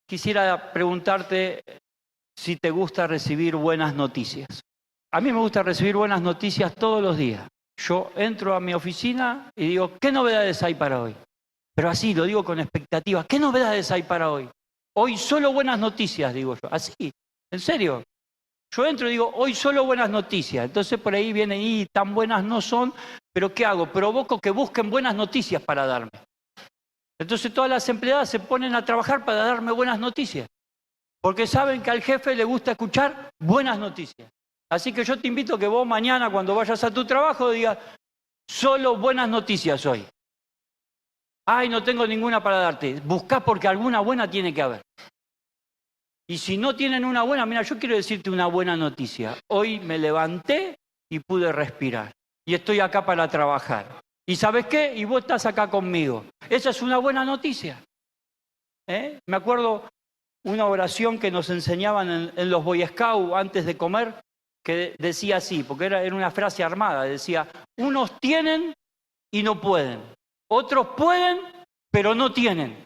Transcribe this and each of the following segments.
Quisiera preguntarte si te gusta recibir buenas noticias. A mí me gusta recibir buenas noticias todos los días. Yo entro a mi oficina y digo, ¿qué novedades hay para hoy? Pero así, lo digo con expectativa. ¿Qué novedades hay para hoy? Hoy solo buenas noticias, digo yo. Así, en serio. Yo entro y digo, hoy solo buenas noticias. Entonces por ahí vienen y tan buenas no son, pero ¿qué hago? Provoco que busquen buenas noticias para darme. Entonces todas las empleadas se ponen a trabajar para darme buenas noticias. Porque saben que al jefe le gusta escuchar buenas noticias. Así que yo te invito a que vos mañana cuando vayas a tu trabajo digas, solo buenas noticias hoy. Ay, no tengo ninguna para darte. Buscá porque alguna buena tiene que haber. Y si no tienen una buena, mira, yo quiero decirte una buena noticia. Hoy me levanté y pude respirar. Y estoy acá para trabajar. ¿Y sabes qué? Y vos estás acá conmigo. Esa es una buena noticia. Me acuerdo una oración que nos enseñaban en los Boy Scouts antes de comer, que decía así, porque era una frase armada, decía, unos tienen y no pueden. Otros pueden, pero no tienen.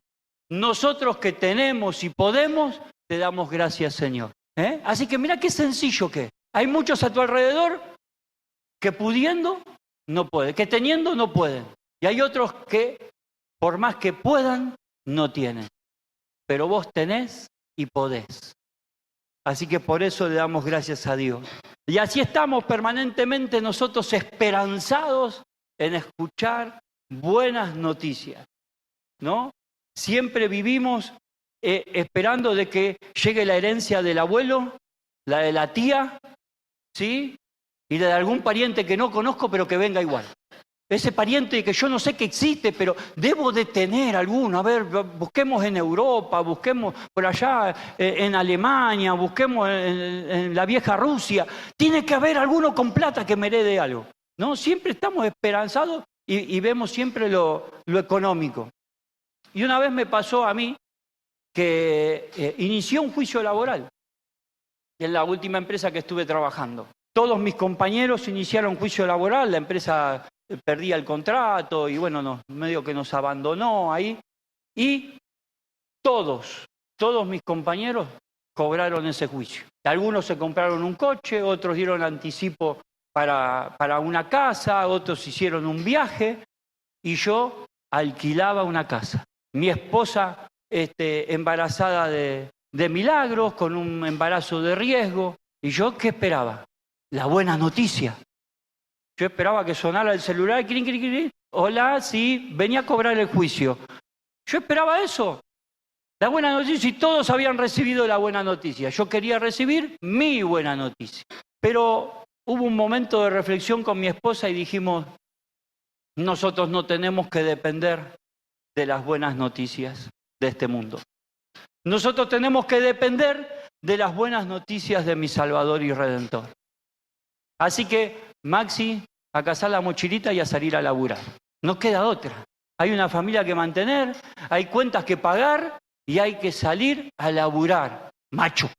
Nosotros que tenemos y podemos, te damos gracias, Señor. Así que mira qué sencillo que es. Hay muchos a tu alrededor que pudiendo no pueden, que teniendo no pueden. Y hay otros que, por más que puedan, no tienen. Pero vos tenés y podés. Así que por eso le damos gracias a Dios. Y así estamos permanentemente nosotros esperanzados en escuchar buenas noticias, ¿no? Siempre vivimos esperando de que llegue la herencia del abuelo, la de la tía, ¿sí? Y la de algún pariente que no conozco, pero que venga igual. Ese pariente que yo no sé que existe, pero debo de tener alguno. A ver, busquemos en Europa, busquemos por allá en Alemania, busquemos en la vieja Rusia. Tiene que haber alguno con plata que me herede algo, ¿no? Siempre estamos esperanzados y vemos siempre lo económico. Y una vez me pasó a mí que inició un juicio laboral en la última empresa que estuve trabajando. Todos mis compañeros iniciaron juicio laboral, la empresa perdía el contrato y bueno, medio que nos abandonó ahí. Y todos mis compañeros cobraron ese juicio. Algunos se compraron un coche, otros dieron anticipo para una casa, otros hicieron un viaje y yo alquilaba una casa. Mi esposa embarazada de milagros, con un embarazo de riesgo. ¿Y yo qué esperaba? La buena noticia. Yo esperaba que sonara el celular, crin, crin, crin. Hola, sí, venía a cobrar el juicio. Yo esperaba eso. La buena noticia, y todos habían recibido la buena noticia. Yo quería recibir mi buena noticia. Pero hubo un momento de reflexión con mi esposa y dijimos, nosotros no tenemos que depender de las buenas noticias de este mundo. Nosotros tenemos que depender de las buenas noticias de mi Salvador y Redentor. Así que, Maxi, a cazar la mochilita y a salir a laburar. No queda otra. Hay una familia que mantener, hay cuentas que pagar y hay que salir a laburar, macho.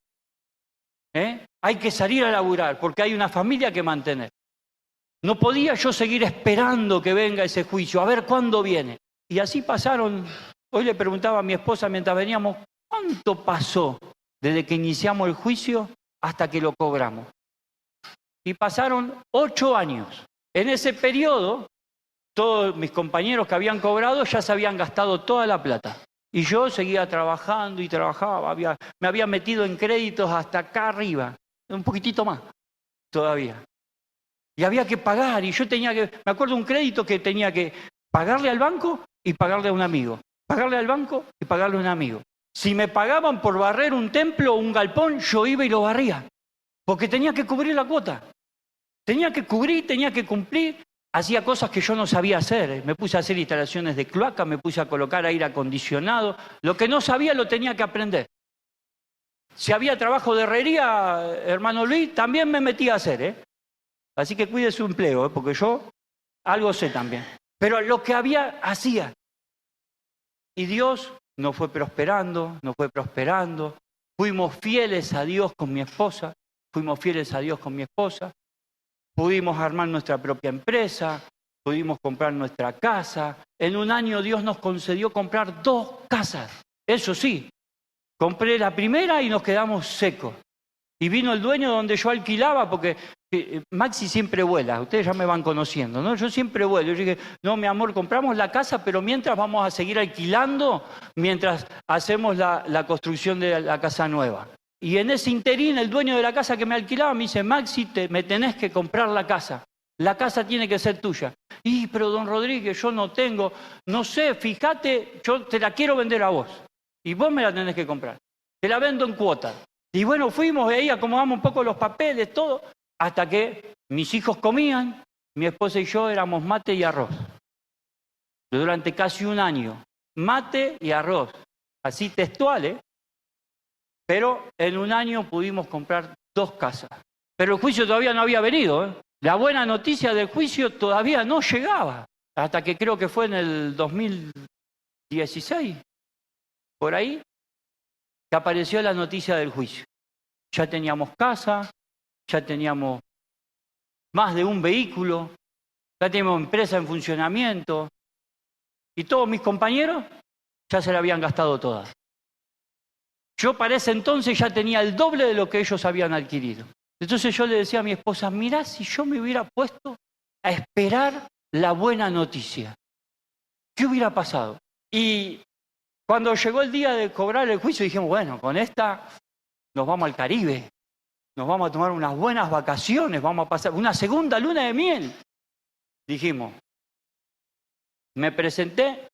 Hay que salir a laburar porque hay una familia que mantener. No podía yo seguir esperando que venga ese juicio, a ver cuándo viene. Y así pasaron. Hoy le preguntaba a mi esposa mientras veníamos, ¿cuánto pasó desde que iniciamos el juicio hasta que lo cobramos? Y pasaron 8 años. En ese periodo, todos mis compañeros que habían cobrado ya se habían gastado toda la plata. Y yo seguía trabajando y trabajaba. Me había metido en créditos hasta acá arriba, un poquitito más todavía. Y había que pagar, y yo tenía que... Me acuerdo un crédito que tenía que pagarle al banco y pagarle a un amigo. Pagarle al banco y pagarle a un amigo. Si me pagaban por barrer un templo o un galpón, yo iba y lo barría. Porque tenía que cubrir la cuota. Tenía que cubrir, tenía que cumplir. Hacía cosas que yo no sabía hacer. Me puse a hacer instalaciones de cloaca, me puse a colocar aire acondicionado. Lo que no sabía lo tenía que aprender. Si había trabajo de herrería, hermano Luis, también me metí a hacer, Así que cuide su empleo, porque yo algo sé también. Pero lo que había, hacía. Y Dios nos fue prosperando, nos fue prosperando. Fuimos fieles a Dios con mi esposa. Fuimos fieles a Dios con mi esposa. Pudimos armar nuestra propia empresa. Pudimos comprar nuestra casa. En un año Dios nos concedió comprar 2 casas. Eso sí, compré la primera y nos quedamos secos. Y vino el dueño donde yo alquilaba, porque Maxi siempre vuela, ustedes ya me van conociendo, ¿no? Yo siempre vuelo. Yo dije, no, mi amor, compramos la casa, pero mientras vamos a seguir alquilando, mientras hacemos la construcción de la casa nueva. Y en ese interín, el dueño de la casa que me alquilaba me dice, Maxi, me tenés que comprar la casa. La casa tiene que ser tuya. Y, pero don Rodríguez, yo no tengo, no sé, fíjate, yo te la quiero vender a vos. Y vos me la tenés que comprar. Te la vendo en cuotas. Y bueno, fuimos y ahí acomodamos un poco los papeles, todo, hasta que mis hijos comían, mi esposa y yo éramos mate y arroz. Durante casi un año, mate y arroz, así textual, Pero en un año pudimos comprar 2 casas. Pero el juicio todavía no había venido, La buena noticia del juicio todavía no llegaba, hasta que creo que fue en el 2016, por ahí, que apareció la noticia del juicio. Ya teníamos casa, ya teníamos más de un vehículo, ya teníamos empresa en funcionamiento y todos mis compañeros ya se la habían gastado todas. Yo para ese entonces ya tenía el doble de lo que ellos habían adquirido. Entonces yo le decía a mi esposa, mirá si yo me hubiera puesto a esperar la buena noticia. ¿Qué hubiera pasado? Y cuando llegó el día de cobrar el juicio dijimos, bueno, con esta nos vamos al Caribe, nos vamos a tomar unas buenas vacaciones, vamos a pasar una segunda luna de miel. Dijimos, me presenté,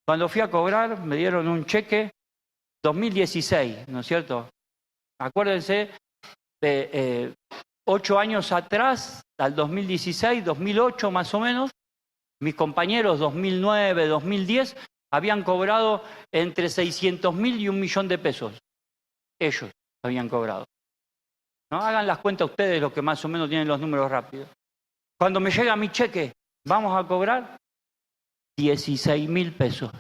cuando fui a cobrar me dieron un cheque 2016, ¿no es cierto? Acuérdense, 8 años atrás, al 2016, 2008 más o menos, mis compañeros 2009, 2010, habían cobrado entre 600.000 y 1 millón de pesos. Ellos habían cobrado. ¿No? Hagan las cuentas ustedes, los que más o menos tienen los números rápidos. Cuando me llega mi cheque, vamos a cobrar 16.000 pesos.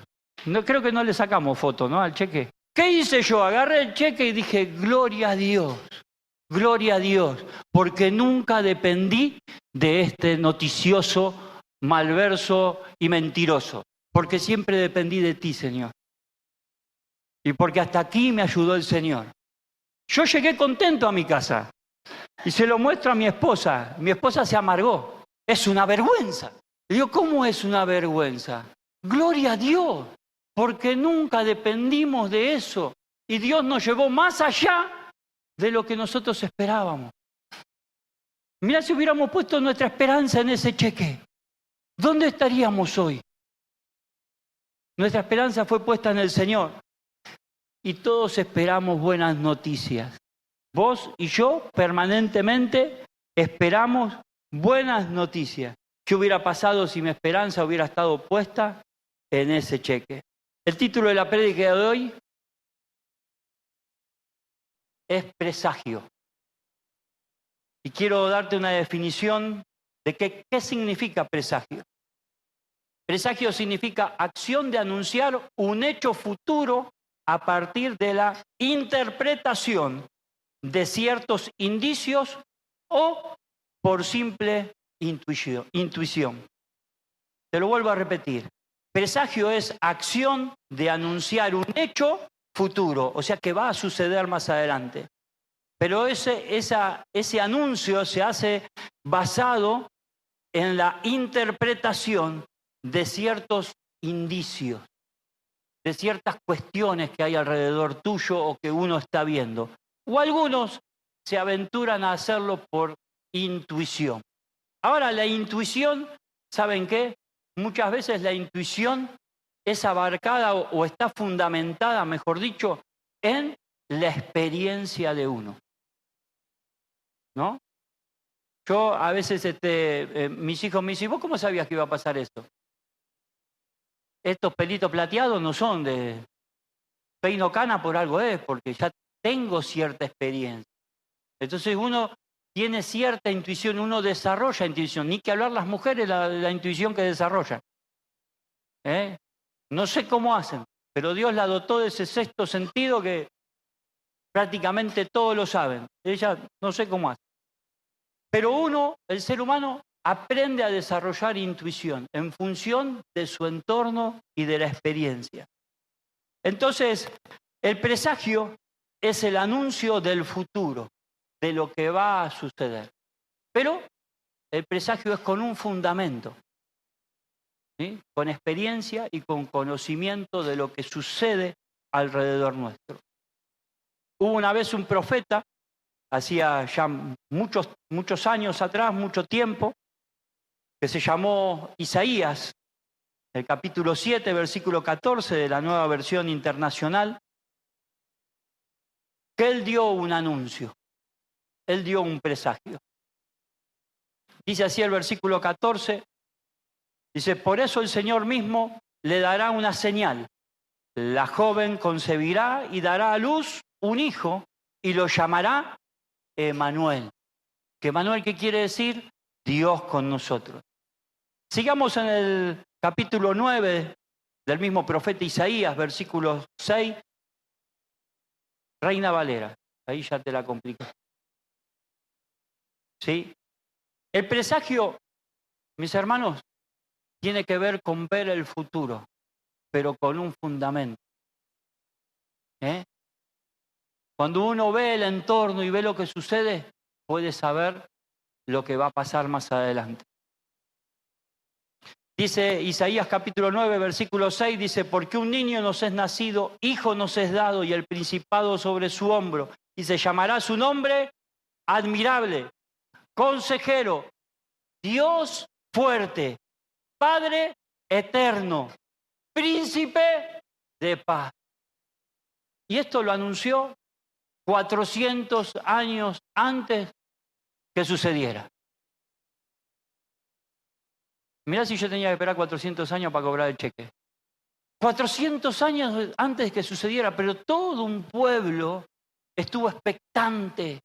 No, creo que no le sacamos foto, ¿no? Al cheque. ¿Qué hice yo? Agarré el cheque y dije, gloria a Dios, porque nunca dependí de este noticioso, malverso y mentiroso, porque siempre dependí de ti, Señor. Y porque hasta aquí me ayudó el Señor. Yo llegué contento a mi casa y se lo muestro a mi esposa. Mi esposa se amargó. Es una vergüenza. Le digo, ¿cómo es una vergüenza? Gloria a Dios, porque nunca dependimos de eso. Y Dios nos llevó más allá de lo que nosotros esperábamos. Mirá si hubiéramos puesto nuestra esperanza en ese cheque. ¿Dónde estaríamos hoy? Nuestra esperanza fue puesta en el Señor. Y todos esperamos buenas noticias. Vos y yo permanentemente esperamos buenas noticias. ¿Qué hubiera pasado si mi esperanza hubiera estado puesta en ese cheque? El título de la prédica de hoy es presagio. Y quiero darte una definición de qué significa presagio. Presagio significa acción de anunciar un hecho futuro a partir de la interpretación de ciertos indicios o por simple intuición. Te lo vuelvo a repetir. Presagio es acción de anunciar un hecho futuro, o sea que va a suceder más adelante. Pero ese anuncio se hace basado en la interpretación de ciertos indicios, de ciertas cuestiones que hay alrededor tuyo o que uno está viendo. O algunos se aventuran a hacerlo por intuición. Ahora, la intuición, ¿saben qué? Muchas veces la intuición es abarcada o está fundamentada, mejor dicho, en la experiencia de uno, ¿no? Yo a veces, mis hijos me dicen, ¿vos cómo sabías que iba a pasar esto? Estos pelitos plateados no son de peino cana por algo es, porque ya tengo cierta experiencia. Entonces uno tiene cierta intuición, uno desarrolla intuición, ni que hablar las mujeres la intuición que desarrollan. No sé cómo hacen, pero Dios la dotó de ese sexto sentido que prácticamente todos lo saben. Ella no sé cómo hace. Pero uno, el ser humano, aprende a desarrollar intuición en función de su entorno y de la experiencia. Entonces, el presagio es el anuncio del futuro, de lo que va a suceder. Pero el presagio es con un fundamento, ¿sí? Con experiencia y con conocimiento de lo que sucede alrededor nuestro. Hubo una vez un profeta, hacía ya muchos años atrás, mucho tiempo, que se llamó Isaías, el capítulo 7, versículo 14 de la Nueva Versión Internacional, que él dio un anuncio, él dio un presagio. Dice así el versículo 14, dice, por eso el Señor mismo le dará una señal. La joven concebirá y dará a luz un hijo y lo llamará Emmanuel. ¿Que Emmanuel qué quiere decir? Dios con nosotros. Sigamos en el capítulo 9 del mismo profeta Isaías, versículo 6, Reina Valera. Ahí ya te la complico. ¿Sí? El presagio, mis hermanos, tiene que ver con ver el futuro, pero con un fundamento. Cuando uno ve el entorno y ve lo que sucede, puede saber lo que va a pasar más adelante. Dice Isaías capítulo 9, versículo 6, dice, porque un niño nos es nacido, hijo nos es dado y el principado sobre su hombro, y se llamará su nombre admirable, consejero, Dios fuerte, Padre eterno, príncipe de paz. Y esto lo anunció 400 años antes que sucediera. Mirá si yo tenía que esperar 400 años para cobrar el cheque. 400 años antes de que sucediera, pero todo un pueblo estuvo expectante.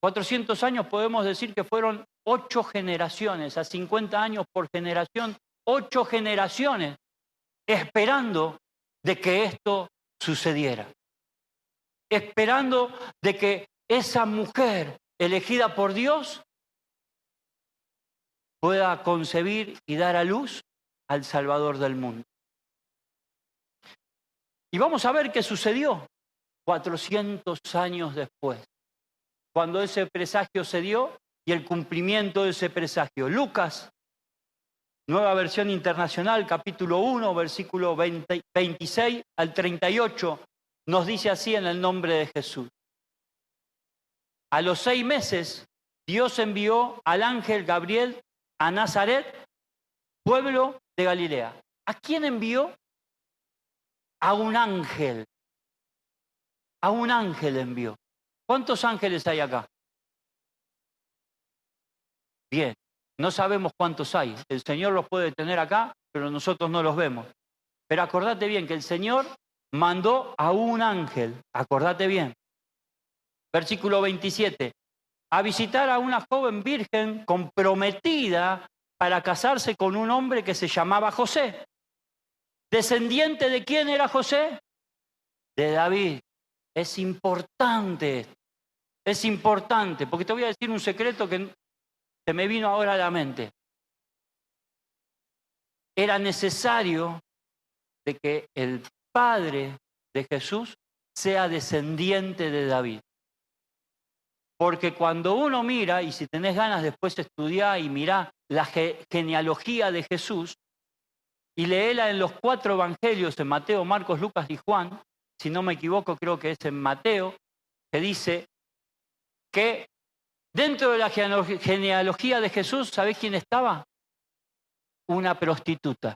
400 años podemos decir que fueron 8 generaciones, a 50 años por generación, 8 generaciones esperando de que esto sucediera, esperando de que esa mujer elegida por Dios pueda concebir y dar a luz al Salvador del mundo. Y vamos a ver qué sucedió 400 años después, cuando ese presagio se dio y el cumplimiento de ese presagio. Lucas, Nueva Versión Internacional, capítulo 1, versículo 26 al 38, nos dice así en el nombre de Jesús. A los 6 meses, Dios envió al ángel Gabriel a Nazaret, pueblo de Galilea. ¿A quién envió? A un ángel. A un ángel envió. ¿Cuántos ángeles hay acá? Bien, no sabemos cuántos hay. El Señor los puede tener acá, pero nosotros no los vemos. Pero acordate bien que el Señor mandó a un ángel. Acordate bien. Versículo 27. A visitar a una joven virgen comprometida para casarse con un hombre que se llamaba José. ¿Descendiente de quién era José? De David. Es importante, porque te voy a decir un secreto que se me vino ahora a la mente. Era necesario de que el padre de Jesús sea descendiente de David. Porque cuando uno mira, y si tenés ganas después de estudiar y mirá la genealogía de Jesús, y léela en los 4 evangelios, en Mateo, Marcos, Lucas y Juan, si no me equivoco creo que es en Mateo, que dice que dentro de la genealogía de Jesús, ¿sabés quién estaba? Una prostituta.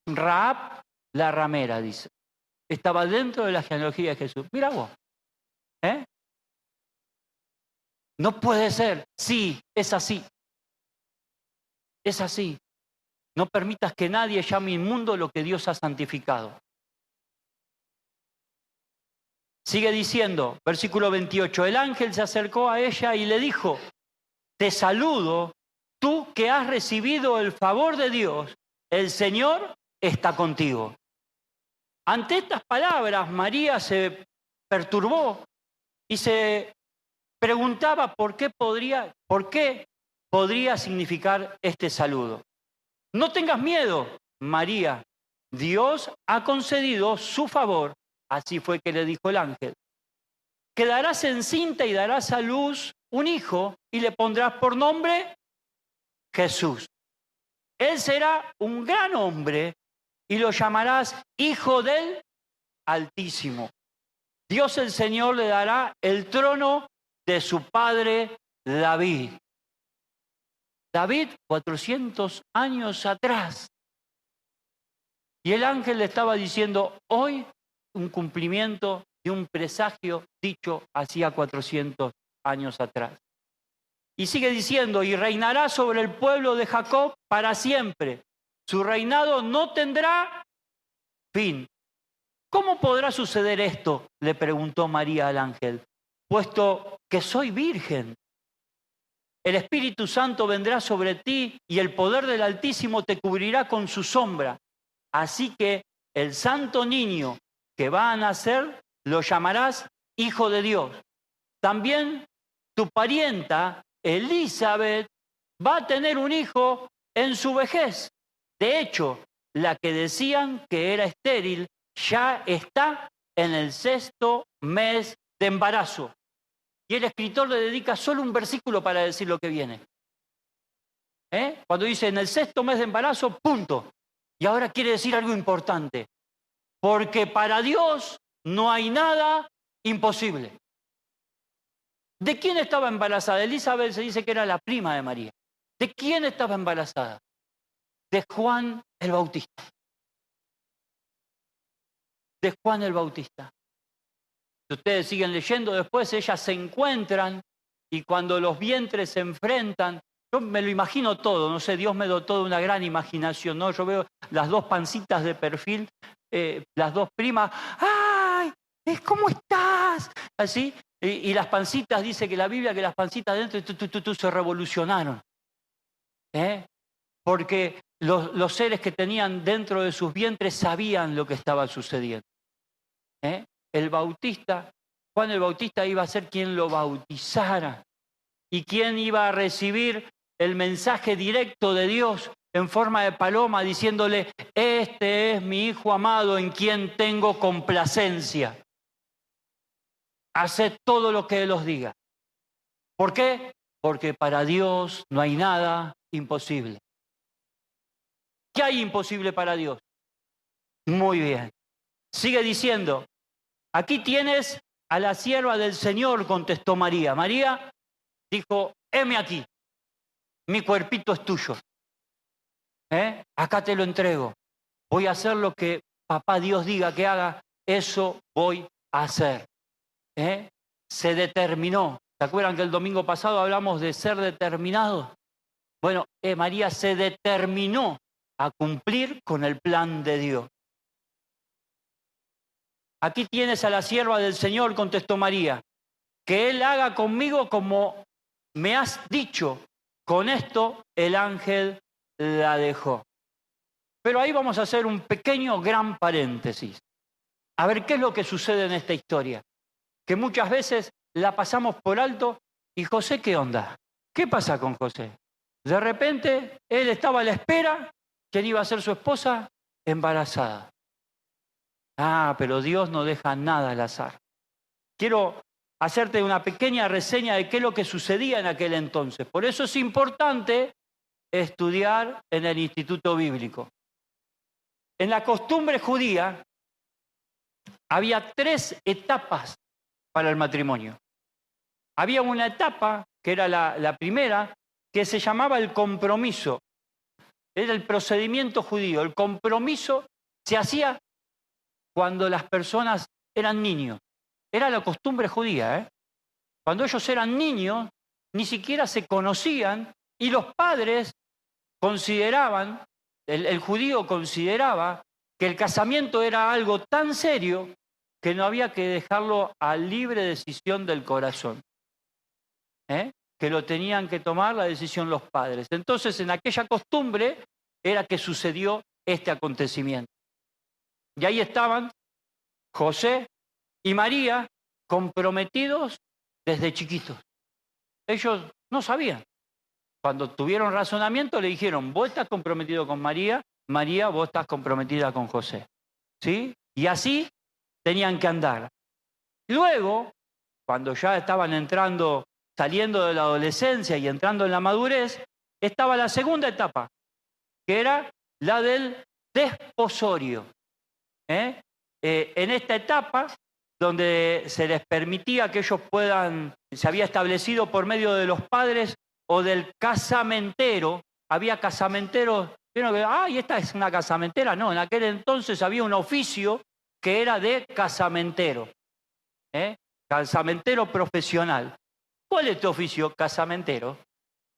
Rahab la ramera, dice. Estaba dentro de la genealogía de Jesús. Mira vos. No puede ser. Sí, es así. Es así. No permitas que nadie llame inmundo lo que Dios ha santificado. Sigue diciendo, versículo 28, el ángel se acercó a ella y le dijo, te saludo, tú que has recibido el favor de Dios, el Señor está contigo. Ante estas palabras, María se perturbó y se preguntaba por qué podría significar este saludo. No tengas miedo, María, Dios ha concedido su favor. Así fue que le dijo el ángel. Quedarás encinta y darás a luz un hijo y le pondrás por nombre Jesús. Él será un gran hombre y lo llamarás Hijo del Altísimo. Dios el Señor le dará el trono de su padre David. David, 400 años atrás. Y el ángel le estaba diciendo, hoy un cumplimiento de un presagio dicho hacía 400 años atrás. Y sigue diciendo, y reinará sobre el pueblo de Jacob para siempre. Su reinado no tendrá fin. ¿Cómo podrá suceder esto?, le preguntó María al ángel, puesto que soy virgen. El Espíritu Santo vendrá sobre ti y el poder del Altísimo te cubrirá con su sombra. Así que el santo niño que va a nacer lo llamarás Hijo de Dios. También tu parienta Elizabeth va a tener un hijo en su vejez. De hecho, la que decían que era estéril ya está en el 6º mes de embarazo. Y el escritor le dedica solo un versículo para decir lo que viene. Cuando dice en el 6º mes de embarazo, punto. Y ahora quiere decir algo importante. Porque para Dios no hay nada imposible. ¿De quién estaba embarazada? Elizabeth se dice que era la prima de María. ¿De quién estaba embarazada? De Juan el Bautista. De Juan el Bautista. Si ustedes siguen leyendo después, ellas se encuentran y cuando los vientres se enfrentan, yo me lo imagino todo, no sé, Dios me dotó de una gran imaginación, ¿no? Yo veo las dos pancitas de perfil, las dos primas, ¡ay! ¿Cómo estás? Así, y las pancitas, dice que la Biblia, que las pancitas dentro se revolucionaron. porque los seres que tenían dentro de sus vientres sabían lo que estaba sucediendo. El Bautista, Juan el Bautista iba a ser quien lo bautizara y quien iba a recibir el mensaje directo de Dios en forma de paloma diciéndole: este es mi Hijo amado en quien tengo complacencia. Haced todo lo que Él os diga. ¿Por qué? Porque para Dios no hay nada imposible. ¿Qué hay imposible para Dios? Muy bien. Sigue diciendo: aquí tienes a la sierva del Señor, contestó María. María dijo: heme aquí, mi cuerpito es tuyo. Acá te lo entrego. Voy a hacer lo que papá Dios diga que haga, eso voy a hacer. Se determinó. ¿Se acuerdan que el domingo pasado hablamos de ser determinado? Bueno, María se determinó a cumplir con el plan de Dios. Aquí tienes a la sierva del Señor, contestó María, que Él haga conmigo como me has dicho. Con esto el ángel la dejó. Pero ahí vamos a hacer un pequeño gran paréntesis. A ver qué es lo que sucede en esta historia. Que muchas veces la pasamos por alto. ¿Y José qué onda? ¿Qué pasa con José? De repente él estaba a la espera. ¿Quién iba a ser su esposa? Embarazada. Pero Dios no deja nada al azar. Quiero hacerte una pequeña reseña de qué es lo que sucedía en aquel entonces. Por eso es importante estudiar en el Instituto Bíblico. En la costumbre judía había 3 etapas para el matrimonio. Había una etapa, que era la primera, que se llamaba el compromiso. Era el procedimiento judío. El compromiso se hacía cuando las personas eran niños. Era la costumbre judía. Cuando ellos eran niños, ni siquiera se conocían y los padres consideraban, el judío consideraba que el casamiento era algo tan serio que no había que dejarlo a libre decisión del corazón. Que lo tenían que tomar la decisión los padres. Entonces, en aquella costumbre era que sucedió este acontecimiento. Y ahí estaban José y María comprometidos desde chiquitos. Ellos no sabían. Cuando tuvieron razonamiento le dijeron: vos estás comprometido con María, María, vos estás comprometida con José. ¿Sí? Y así tenían que andar. Luego, cuando ya estaban saliendo de la adolescencia y entrando en la madurez, estaba la segunda etapa, que era la del desposorio. En esta etapa, donde se les permitía que ellos se había establecido por medio de los padres o del casamentero. Había casamenteros, ¿vieron que, y esta es una casamentera? No, en aquel entonces había un oficio que era de casamentero. Casamentero profesional. ¿Cuál es tu oficio? Casamentero.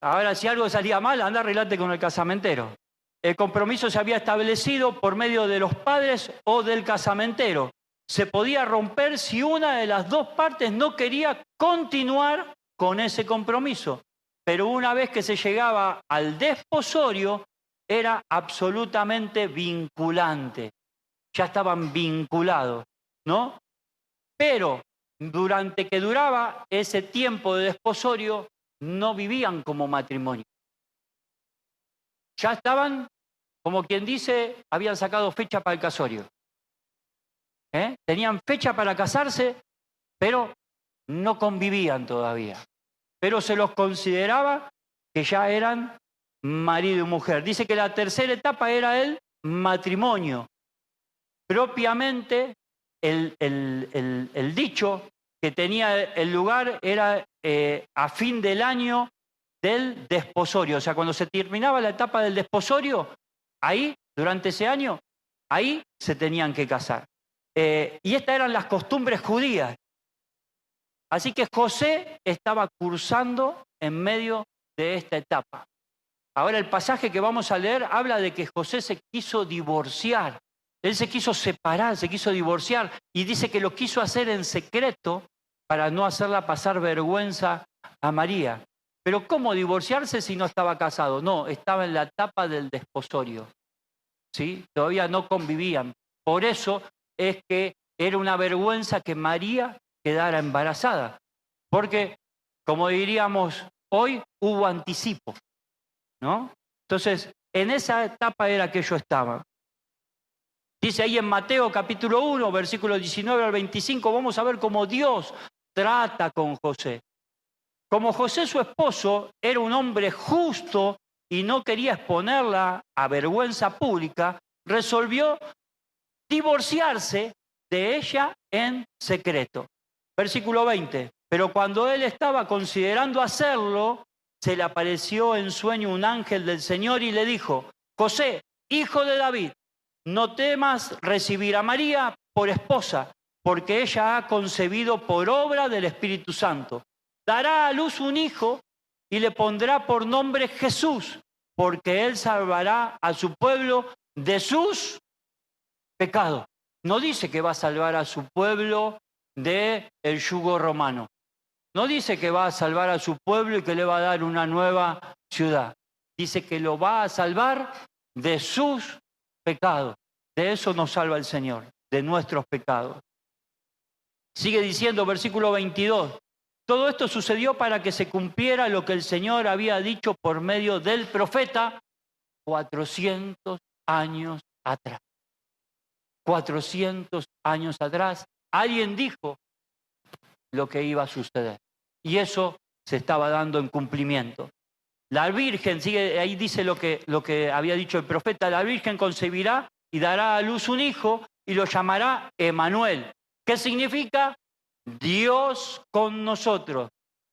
Ahora, si algo salía mal, anda a arreglarte con el casamentero. El compromiso se había establecido por medio de los padres o del casamentero. Se podía romper si una de las dos partes no quería continuar con ese compromiso. Pero una vez que se llegaba al desposorio, era absolutamente vinculante. Ya estaban vinculados, ¿no? Pero durante que duraba ese tiempo de desposorio, no vivían como matrimonio. Ya estaban, como quien dice, habían sacado fecha para el casorio. Tenían fecha para casarse, pero no convivían todavía. Pero se los consideraba que ya eran marido y mujer. Dice que la tercera etapa era el matrimonio. Propiamente, el dicho que tenía el lugar era a fin del año del desposorio. O sea, cuando se terminaba la etapa del desposorio, ahí, durante ese año, ahí se tenían que casar. Y estas eran las costumbres judías. Así que José estaba cursando en medio de esta etapa. Ahora el pasaje que vamos a leer habla de que José se quiso divorciar. Él se quiso separar, se quiso divorciar. Y dice que lo quiso hacer en secreto para no hacerla pasar vergüenza a María. Pero ¿cómo divorciarse si no estaba casado? No, estaba en la etapa del desposorio. ¿Sí? Todavía no convivían. Por eso es que era una vergüenza que María quedara embarazada. Porque, como diríamos hoy, hubo anticipo, ¿no? Entonces, en esa etapa era que yo estaba. Dice ahí en Mateo capítulo 1, versículos 19 al 25, vamos a ver cómo Dios trata con José. Como José, su esposo, era un hombre justo y no quería exponerla a vergüenza pública, resolvió divorciarse de ella en secreto. Versículo 20. Pero cuando él estaba considerando hacerlo, se le apareció en sueño un ángel del Señor y le dijo: José, hijo de David, no temas recibir a María por esposa, porque ella ha concebido por obra del Espíritu Santo. Dará a luz un hijo y le pondrá por nombre Jesús, porque él salvará a su pueblo de sus pecados. No dice que va a salvar a su pueblo del yugo romano. No dice que va a salvar a su pueblo y que le va a dar una nueva ciudad. Dice que lo va a salvar de sus pecados. De eso nos salva el Señor, de nuestros pecados. Sigue diciendo, versículo 22. Todo esto sucedió para que se cumpliera lo que el Señor había dicho por medio del profeta 400 años atrás. 400 años atrás, alguien dijo lo que iba a suceder. Y eso se estaba dando en cumplimiento. La Virgen, sigue, ahí dice lo que había dicho el profeta, la Virgen concebirá y dará a luz un hijo y lo llamará Emmanuel. ¿Qué significa? Dios con nosotros.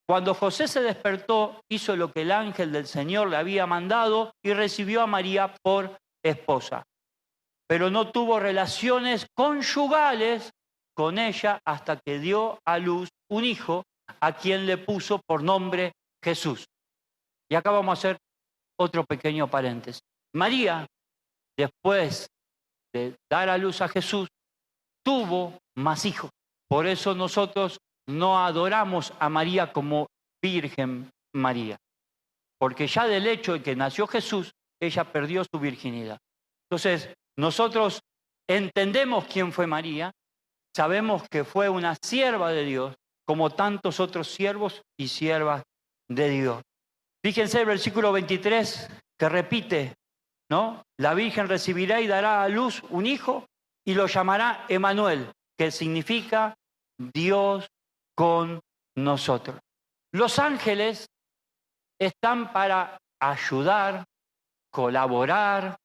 Cuando José se despertó, hizo lo que el ángel del Señor le había mandado y recibió a María por esposa. Pero no tuvo relaciones conyugales con ella hasta que dio a luz un hijo a quien le puso por nombre Jesús. Y acá vamos a hacer otro pequeño paréntesis. María, después de dar a luz a Jesús, tuvo más hijos. Por eso nosotros no adoramos a María como Virgen María. Porque ya del hecho de que nació Jesús, ella perdió su virginidad. Entonces, nosotros entendemos quién fue María, sabemos que fue una sierva de Dios, como tantos otros siervos y siervas de Dios. Fíjense el versículo 23 que repite, ¿no? La Virgen recibirá y dará a luz un hijo y lo llamará Emmanuel, que significa Dios con nosotros. Los ángeles están para ayudar, colaborar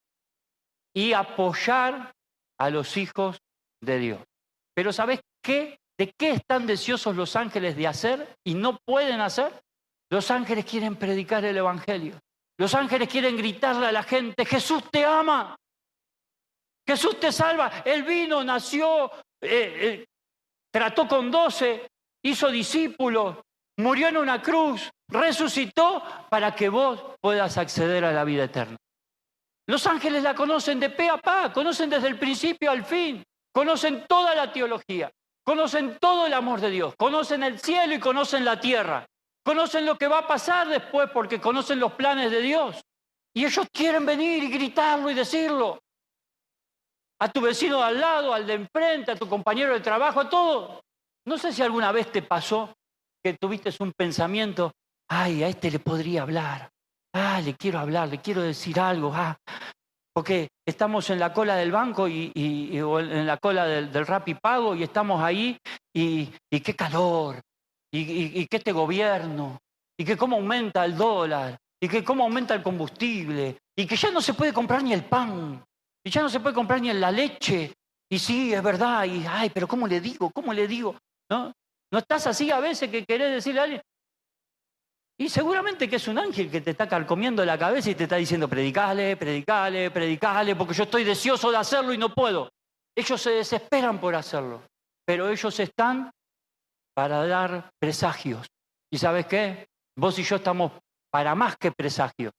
y apoyar a los hijos de Dios. Pero ¿sabés qué? ¿De qué están deseosos los ángeles de hacer y no pueden hacer? Los ángeles quieren predicar el Evangelio. Los ángeles quieren gritarle a la gente: Jesús te ama, Jesús te salva. Él vino, nació, trató con 12, hizo discípulos, murió en una cruz, resucitó para que vos puedas acceder a la vida eterna. Los ángeles la conocen de pe a pa, conocen desde el principio al fin, conocen toda la teología, conocen todo el amor de Dios, conocen el cielo y conocen la tierra, conocen lo que va a pasar después porque conocen los planes de Dios. Y ellos quieren venir y gritarlo y decirlo. A tu vecino de al lado, al de enfrente, a tu compañero de trabajo, a todo. No sé si alguna vez te pasó que tuviste un pensamiento: ay, a este le podría hablar. Ah, le quiero hablar, le quiero decir algo. Ah, porque estamos en la cola del banco o en la cola del Rappi Pago y estamos ahí y qué calor, y que este gobierno, y que cómo aumenta el dólar, y que cómo aumenta el combustible, y que ya no se puede comprar ni el pan, y ya no se puede comprar ni la leche. Y sí, es verdad, y ay, pero ¿cómo le digo? ¿Cómo le digo? ¿No? ¿No estás así a veces que querés decirle a alguien? Y seguramente que es un ángel que te está carcomiendo la cabeza y te está diciendo: predicale, predicale, predicale, porque yo estoy deseoso de hacerlo y no puedo. Ellos se desesperan por hacerlo, pero ellos están para dar presagios. ¿Y sabes qué? Vos y yo estamos para más que presagios.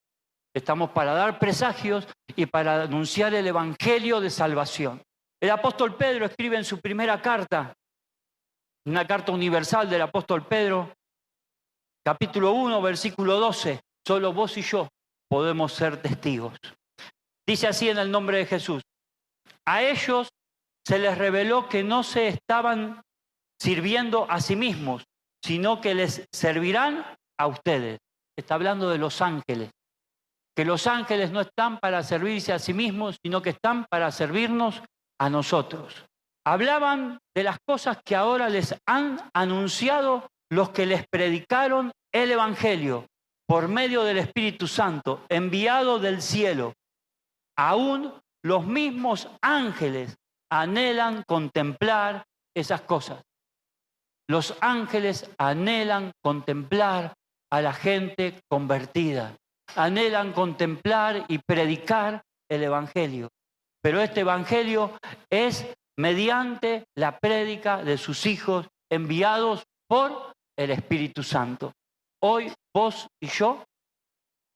Estamos para dar presagios y para anunciar el evangelio de salvación. El apóstol Pedro escribe en su primera carta, una carta universal del apóstol Pedro, Capítulo 1, versículo 12. Solo vos y yo podemos ser testigos. Dice así en el nombre de Jesús. A ellos se les reveló que no se estaban sirviendo a sí mismos, sino que les servirán a ustedes. Está hablando de los ángeles. Que los ángeles no están para servirse a sí mismos, sino que están para servirnos a nosotros. Hablaban de las cosas que ahora les han anunciado los que les predicaron el Evangelio por medio del Espíritu Santo, enviado del cielo. Aún los mismos ángeles anhelan contemplar esas cosas. Los ángeles anhelan contemplar a la gente convertida. Anhelan contemplar y predicar el Evangelio. Pero este Evangelio es mediante la prédica de sus hijos enviados por el Espíritu Santo. Hoy vos y yo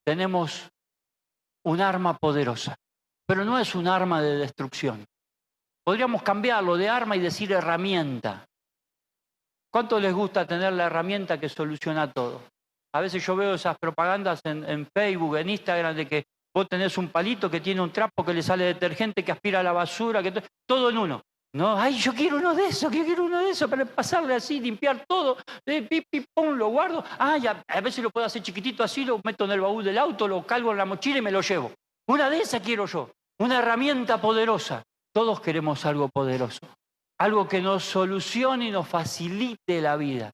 tenemos un arma poderosa, pero no es un arma de destrucción. Podríamos cambiarlo de arma y decir herramienta. ¿Cuánto les gusta tener la herramienta que soluciona todo? A veces yo veo esas propagandas en Facebook, en Instagram, de que vos tenés un palito que tiene un trapo que le sale detergente, que aspira a la basura, que todo en uno. No, ay, yo quiero uno de esos, para pasarle así, limpiar todo, pum, lo guardo. Ah, ya, a veces lo puedo hacer chiquitito así, lo meto en el baúl del auto, lo cargo en la mochila y me lo llevo. Una de esas quiero yo, una herramienta poderosa. Todos queremos algo poderoso, algo que nos solucione y nos facilite la vida.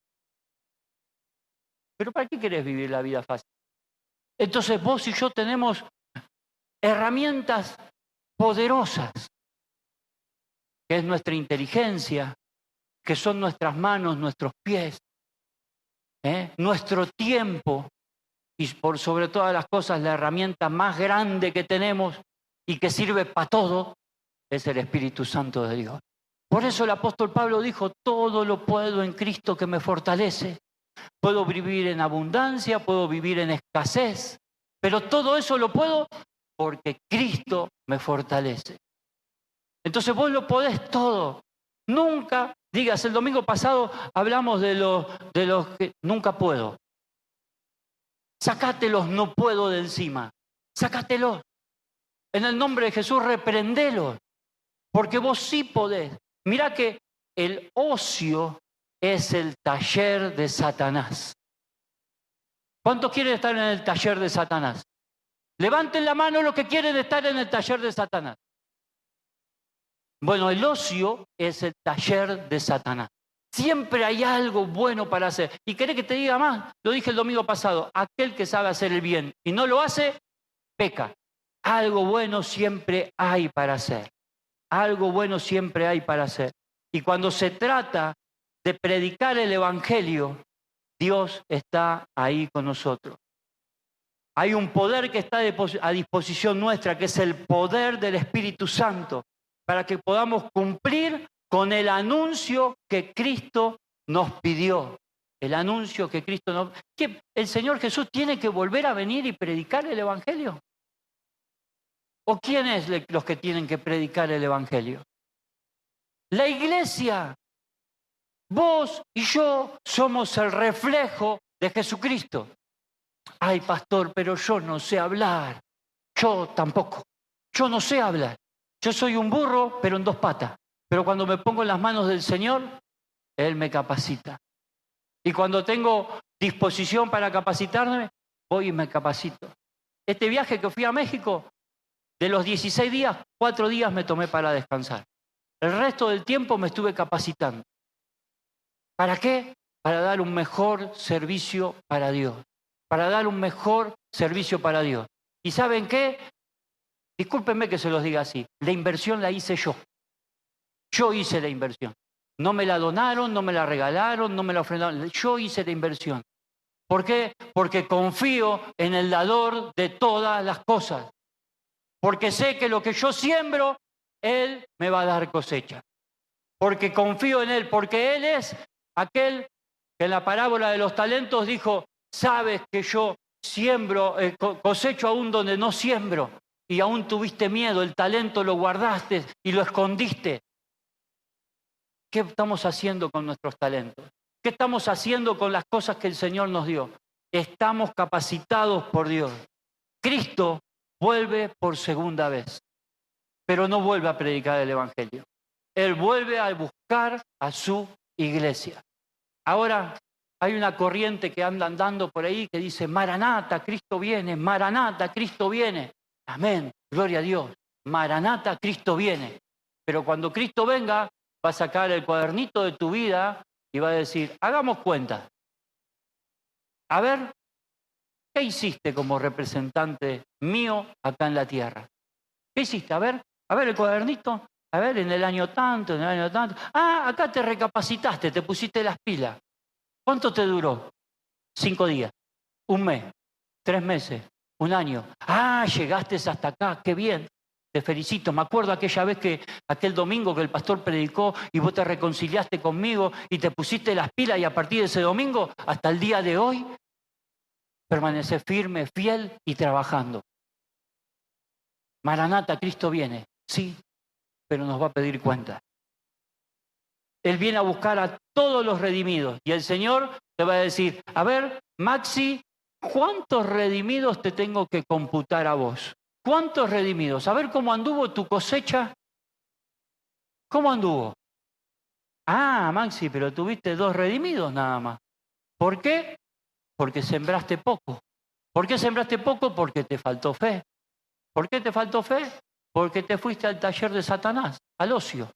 ¿Pero para qué querés vivir la vida fácil? Entonces vos y yo tenemos herramientas poderosas, que es nuestra inteligencia, que son nuestras manos, nuestros pies, nuestro tiempo, y por sobre todas las cosas la herramienta más grande que tenemos y que sirve para todo, es el Espíritu Santo de Dios. Por eso el apóstol Pablo dijo, todo lo puedo en Cristo que me fortalece. Puedo vivir en abundancia, puedo vivir en escasez, pero todo eso lo puedo porque Cristo me fortalece. Entonces vos lo podés todo. Nunca digas, el domingo pasado hablamos de los que nunca puedo. Sácate los no puedo de encima. Sácatelos. En el nombre de Jesús reprendelos, porque vos sí podés. Mirá que el ocio es el taller de Satanás. ¿Cuántos quieren estar en el taller de Satanás? Levanten la mano los que quieren estar en el taller de Satanás. Bueno, el ocio es el taller de Satanás. Siempre hay algo bueno para hacer. ¿Y querés que te diga más? Lo dije el domingo pasado. Aquel que sabe hacer el bien y no lo hace, peca. Algo bueno siempre hay para hacer. Algo bueno siempre hay para hacer. Y cuando se trata de predicar el Evangelio, Dios está ahí con nosotros. Hay un poder que está a disposición nuestra, que es el poder del Espíritu Santo, para que podamos cumplir con el anuncio que Cristo nos pidió. El anuncio que Cristo nos... ¿Que el Señor Jesús tiene que volver a venir y predicar el Evangelio? ¿O quiénes los que tienen que predicar el Evangelio? La iglesia. Vos y yo somos el reflejo de Jesucristo. Ay, pastor, pero yo no sé hablar. Yo tampoco. Yo no sé hablar. Yo soy un burro, pero en dos patas. Pero cuando me pongo en las manos del Señor, Él me capacita. Y cuando tengo disposición para capacitarme, voy y me capacito. Este viaje que fui a México, de los 16 días, 4 días me tomé para descansar. El resto del tiempo me estuve capacitando. ¿Para qué? Para dar un mejor servicio para Dios. Para dar un mejor servicio para Dios. ¿Y saben qué? Discúlpenme que se los diga así. La inversión la hice yo. Yo hice la inversión. No me la donaron, no me la regalaron, no me la ofrendaron. Yo hice la inversión. ¿Por qué? Porque confío en el dador de todas las cosas. Porque sé que lo que yo siembro, Él me va a dar cosecha. Porque confío en Él, porque Él es aquel que en la parábola de los talentos dijo, sabes que yo siembro, cosecho aún donde no siembro, y aún tuviste miedo, el talento lo guardaste y lo escondiste. ¿Qué estamos haciendo con nuestros talentos? ¿Qué estamos haciendo con las cosas que el Señor nos dio? Estamos capacitados por Dios. Cristo vuelve por segunda vez, pero no vuelve a predicar el Evangelio. Él vuelve a buscar a su iglesia. Ahora hay una corriente que anda andando por ahí que dice, Maranata, Cristo viene, Maranata, Cristo viene. Amén, gloria a Dios. Maranata, Cristo viene. Pero cuando Cristo venga, va a sacar el cuadernito de tu vida y va a decir, hagamos cuenta. A ver, ¿qué hiciste como representante mío acá en la tierra? ¿Qué hiciste? A ver el cuadernito. A ver, en el año tanto, en el año tanto. Ah, acá te recapacitaste, te pusiste las pilas. ¿Cuánto te duró? 5 días, 1 mes, 3 meses, 1 año. Ah, llegaste hasta acá, qué bien. Te felicito. Me acuerdo aquel domingo que el pastor predicó y vos te reconciliaste conmigo y te pusiste las pilas y a partir de ese domingo hasta el día de hoy permaneces firme, fiel y trabajando. Maranata, Cristo viene. Sí, pero nos va a pedir cuenta. Él viene a buscar a todos los redimidos y el Señor te va a decir, a ver, Maxi, ¿cuántos redimidos te tengo que computar a vos? ¿Cuántos redimidos? A ver cómo anduvo tu cosecha. ¿Cómo anduvo? Ah, Maxi, pero tuviste 2 redimidos nada más. ¿Por qué? Porque sembraste poco. ¿Por qué sembraste poco? Porque te faltó fe. ¿Por qué te faltó fe? Porque te fuiste al taller de Satanás, al ocio.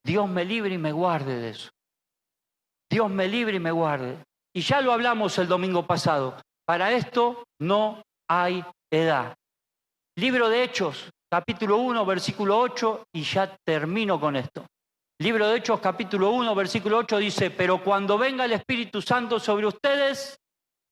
Dios me libre y me guarde de eso. Dios me libre y me guarde. Y ya lo hablamos el domingo pasado. Para esto no hay edad. Libro de Hechos, capítulo 1, versículo 8, y ya termino con esto. Libro de Hechos, capítulo 1, versículo 8 dice, pero cuando venga el Espíritu Santo sobre ustedes,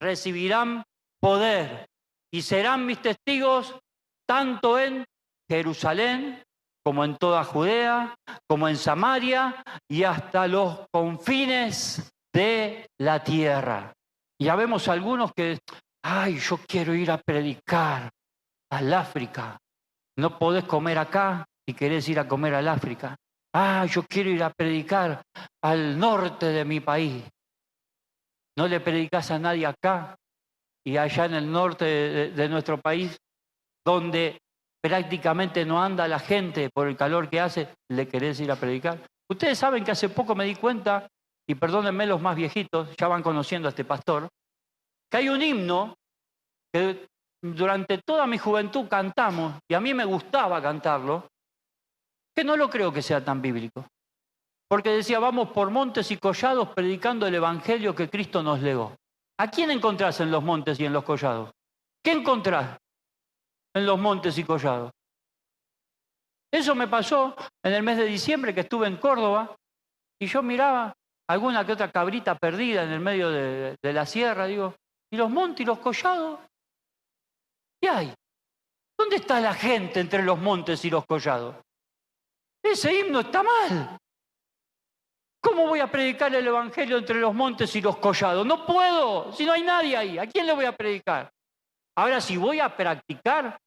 recibirán poder y serán mis testigos tanto en Jerusalén como en toda Judea, como en Samaria y hasta los confines de la tierra. Y ya vemos algunos que, ay, yo quiero ir a predicar al África. No podés comer acá y querés ir a comer al África. Ah, yo quiero ir a predicar al norte de mi país. No le predicás a nadie acá y allá en el norte de nuestro país, donde prácticamente no anda la gente por el calor que hace, le querés ir a predicar. Ustedes saben que hace poco me di cuenta, y perdónenme los más viejitos, ya van conociendo a este pastor, que hay un himno que durante toda mi juventud cantamos, y a mí me gustaba cantarlo, que no lo creo que sea tan bíblico. Porque decía, vamos por montes y collados predicando el evangelio que Cristo nos legó. ¿A quién encontrás en los montes y en los collados? ¿Qué encontrás en los montes y collados? Eso me pasó en el mes de diciembre que estuve en Córdoba y yo miraba alguna que otra cabrita perdida en el medio de la sierra, digo, ¿y los montes y los collados? ¿Qué hay? ¿Dónde está la gente entre los montes y los collados? Ese himno está mal. ¿Cómo voy a predicar el evangelio entre los montes y los collados? No puedo, si no hay nadie ahí. ¿A quién le voy a predicar? Ahora, si voy a practicar,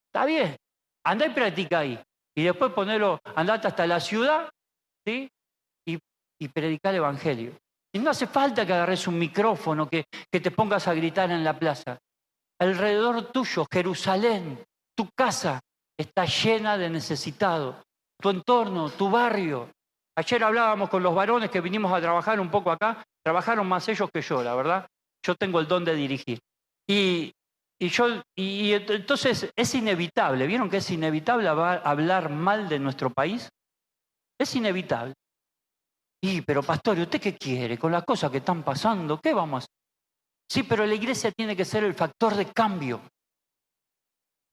está bien. Andá y practica ahí. Y después andate hasta la ciudad, ¿sí? Y predicar el evangelio. Y no hace falta que agarres un micrófono, que te pongas a gritar en la plaza. Alrededor tuyo, Jerusalén, tu casa, está llena de necesitados. Tu entorno, tu barrio. Ayer hablábamos con los varones que vinimos a trabajar un poco acá. Trabajaron más ellos que yo, la verdad. Yo tengo el don de dirigir. Y entonces es inevitable. ¿Vieron que es inevitable hablar mal de nuestro país? Es inevitable. Pero pastor, ¿y usted qué quiere? Con las cosas que están pasando, ¿qué vamos a hacer? Sí, pero la iglesia tiene que ser el factor de cambio.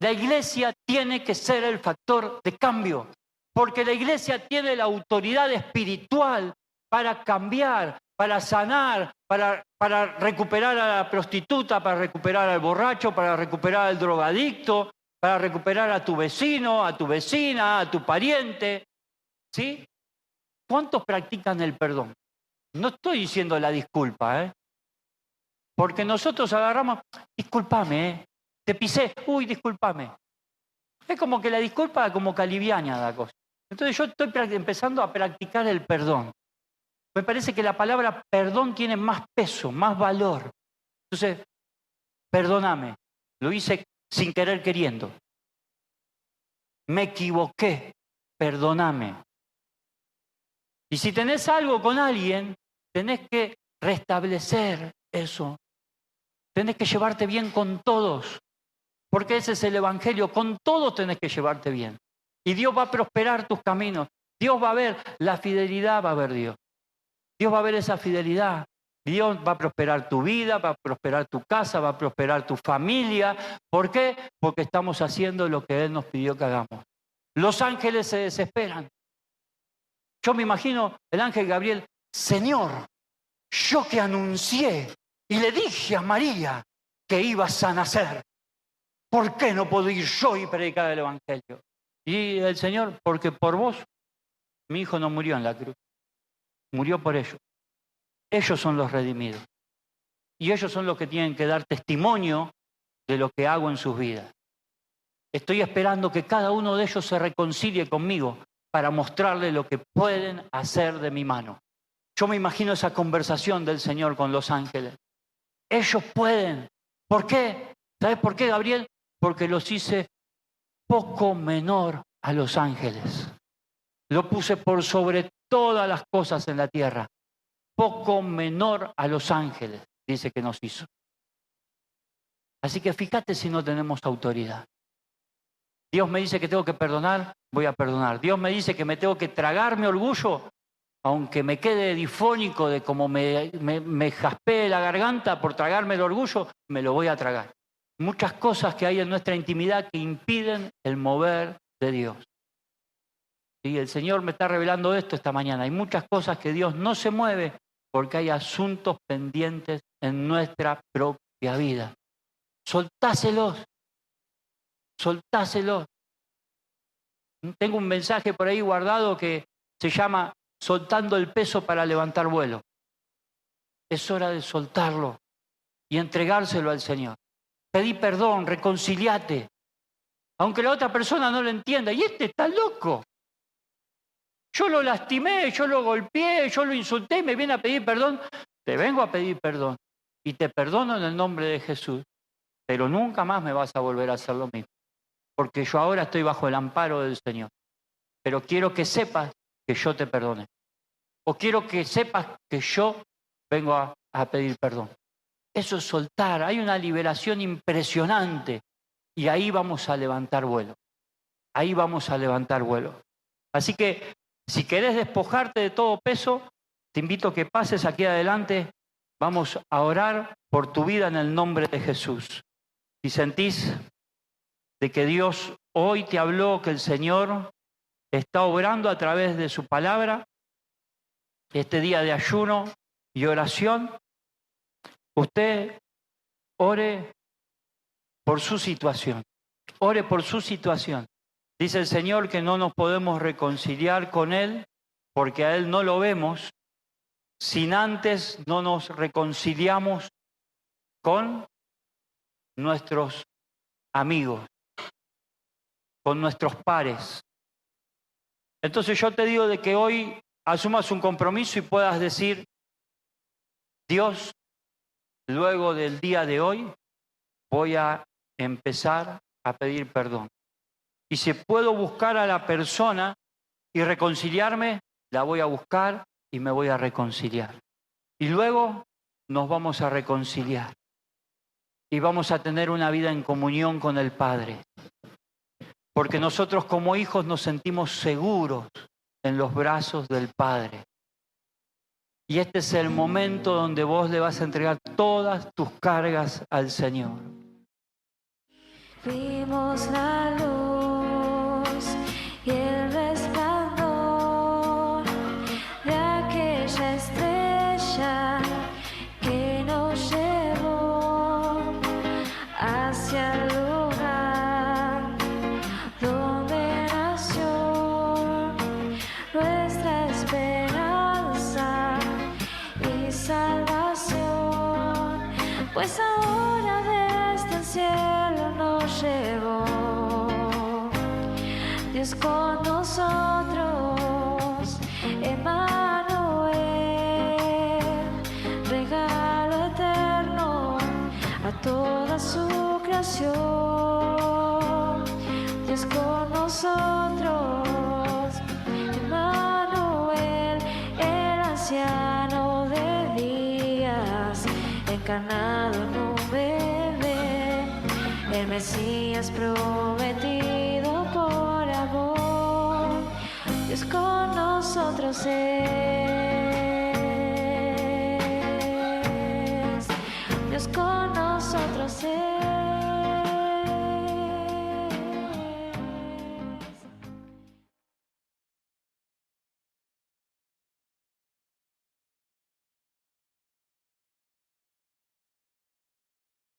La iglesia tiene que ser el factor de cambio. Porque la iglesia tiene la autoridad espiritual para cambiar, para sanar, para recuperar a la prostituta, para recuperar al borracho, para recuperar al drogadicto, para recuperar a tu vecino, a tu vecina, a tu pariente. ¿Sí? ¿Cuántos practican el perdón? No estoy diciendo la disculpa, porque nosotros agarramos, discúlpame, te pisé, uy, discúlpame. Es como que la disculpa como que aliviana la cosa. Entonces yo estoy empezando a practicar el perdón. Me parece que la palabra perdón tiene más peso, más valor. Entonces, perdóname, lo hice sin querer queriendo. Me equivoqué, perdóname. Y si tenés algo con alguien, tenés que restablecer eso. Tenés que llevarte bien con todos, porque ese es el Evangelio. Con todos tenés que llevarte bien. Y Dios va a prosperar tus caminos. Dios va a ver la fidelidad, va a ver Dios. Dios va a ver esa fidelidad. Dios va a prosperar tu vida, va a prosperar tu casa, va a prosperar tu familia. ¿Por qué? Porque estamos haciendo lo que Él nos pidió que hagamos. Los ángeles se desesperan. Yo me imagino el ángel Gabriel, Señor, yo que anuncié y le dije a María que ibas a nacer, ¿por qué no puedo ir yo y predicar el Evangelio? Y el Señor, porque por vos, mi hijo no murió en la cruz, murió por ellos. Ellos son los redimidos. Y ellos son los que tienen que dar testimonio de lo que hago en sus vidas. Estoy esperando que cada uno de ellos se reconcilie conmigo para mostrarle lo que pueden hacer de mi mano. Yo me imagino esa conversación del Señor con los ángeles. Ellos pueden. ¿Por qué? ¿Sabes por qué, Gabriel? Porque los hice poco menor a los ángeles. Lo puse por sobre todas las cosas en la tierra. Poco menor a los ángeles, dice que nos hizo. Así que fíjate si no tenemos autoridad. Dios me dice que tengo que perdonar, voy a perdonar. Dios me dice que me tengo que tragar mi orgullo, aunque me quede difónico de cómo me jaspee la garganta por tragarme el orgullo, me lo voy a tragar. Muchas cosas que hay en nuestra intimidad que impiden el mover de Dios. Y el Señor me está revelando esto esta mañana. Hay muchas cosas que Dios no se mueve porque hay asuntos pendientes en nuestra propia vida. Soltáselos. Soltáselos. Tengo un mensaje por ahí guardado que se llama soltando el peso para levantar vuelo. Es hora de soltarlo y entregárselo al Señor. Pedí perdón, reconciliate. Aunque la otra persona no lo entienda. Y este está loco. Yo lo lastimé, yo lo golpeé, yo lo insulté y me viene a pedir perdón. Te vengo a pedir perdón. Y te perdono en el nombre de Jesús. Pero nunca más me vas a volver a hacer lo mismo. Porque yo ahora estoy bajo el amparo del Señor. Pero quiero que sepas que yo te perdone. O quiero que sepas que yo vengo a pedir perdón. Eso es soltar. Hay una liberación impresionante. Y ahí vamos a levantar vuelo. Ahí vamos a levantar vuelo. Así que, si querés despojarte de todo peso, te invito a que pases aquí adelante. Vamos a orar por tu vida en el nombre de Jesús. Si sentís de que Dios hoy te habló, que el Señor está obrando a través de su palabra, este día de ayuno y oración, usted ore por su situación. Ore por su situación. Dice el Señor que no nos podemos reconciliar con Él porque a Él no lo vemos, sin antes no nos reconciliamos con nuestros amigos, con nuestros pares. Entonces yo te digo de que hoy asumas un compromiso y puedas decir, Dios, luego del día de hoy voy a empezar a pedir perdón. Y si puedo buscar a la persona y reconciliarme, la voy a buscar y me voy a reconciliar. Y luego nos vamos a reconciliar. Y vamos a tener una vida en comunión con el Padre. Porque nosotros como hijos nos sentimos seguros en los brazos del Padre. Y este es el momento donde vos le vas a entregar todas tus cargas al Señor. Vimos la luz y el resplandor de aquella estrella que nos llevó hacia el lugar donde nació nuestra esperanza y salvación, pues ahora desde el cielo nos llegó Dios con nosotros, Emmanuel. toda su creación. Dios con nosotros, Emmanuel, el anciano de días, encarnado en un bebé, el Mesías prometido por amor. Dios con nosotros es, Dios con nosotros es.